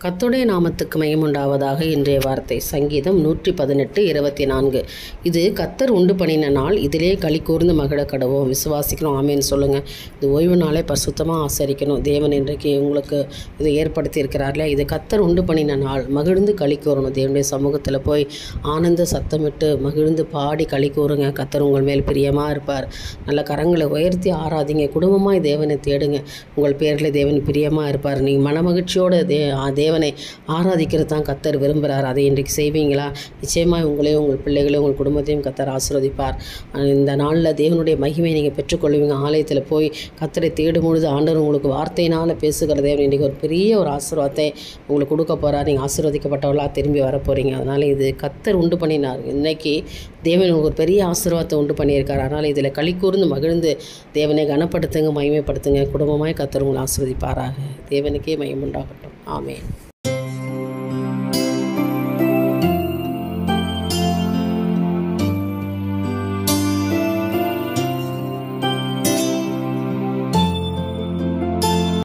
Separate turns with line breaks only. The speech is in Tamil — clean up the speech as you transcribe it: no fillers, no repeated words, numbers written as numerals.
கர்த்தருடைய நாமத்துக்கு மகிமை உண்டாவதாக. இன்றைய வார்த்தை சங்கீதம் 118:24. இது கர்த்தர் உண்டு பண்ணின நாள், இதிலே களி கூர்ந்து மகிழ கடவோம். விசுவாசிக்கணும், ஆமேன்னு சொல்லுங்கள். இது ஓய்வு நாளை பரிசுத்தமாக ஆசரிக்கணும். தேவன் இன்றைக்கு உங்களுக்கு இதை ஏற்படுத்தி இருக்கிறார்களே, இது கர்த்தர் உண்டு பண்ணின நாள். மகிழ்ந்து களி கூறணும். தேவனுடைய சமூகத்தில் போய் ஆனந்த சத்தமிட்டு மகிழ்ந்து பாடி களி கூறுங்க. கர்த்தர் உங்கள் மேல் பிரியமாக இருப்பார். நல்ல கரங்களை உயர்த்தி ஆராதிங்க. குடும்பமாய் தேவனை தேடுங்க. உங்கள் பேரில் தேவன் பிரியமாக இருப்பார். நீங்கள் மனமகிழ்ச்சியோடு தேவனை ஆராதிக்கிறது தான் கர்த்தர் விரும்புகிறார். அதை இன்றைக்கு செய்வீங்களா? நிச்சயமாக உங்களையும் உங்கள் பிள்ளைகளையும் உங்கள் குடும்பத்தையும் கர்த்தர் ஆசீர்வதிப்பார். இந்த நாளில் தேவனுடைய மகிமையை நீங்கள் பெற்றுக்கொள்வீங்க. ஆலயத்தில் போய் கர்த்தரை தேடும் பொழுது ஆண்டவர் உங்களுக்கு வார்த்தையினால் பேசுகிற தேவன் இன்றைக்கி ஒரு பெரிய ஒரு ஆசீர்வாதத்தை உங்களுக்கு கொடுக்க போகிறார். நீங்கள் ஆசீர்வதிக்கப்பட்டவர்களாக திரும்பி வர போகிறீங்க. அதனால் இது கர்த்தர் உண்டு பண்ணினார். இன்றைக்கி தேவன் உங்களுக்கு ஒரு பெரிய ஆசீர்வாதத்தை உண்டு பண்ணியிருக்கார். அதனால் இதில் களி கூர்ந்து மகிழ்ந்து தேவனை கனப்படுத்துங்க, மகிமைப்படுத்துங்க. குடும்பமாய் கர்த்தர் உங்களை ஆசீர்வதிப்பாராக. தேவனுக்கே மகிமை உண்டாகட்டும். ஆமென்.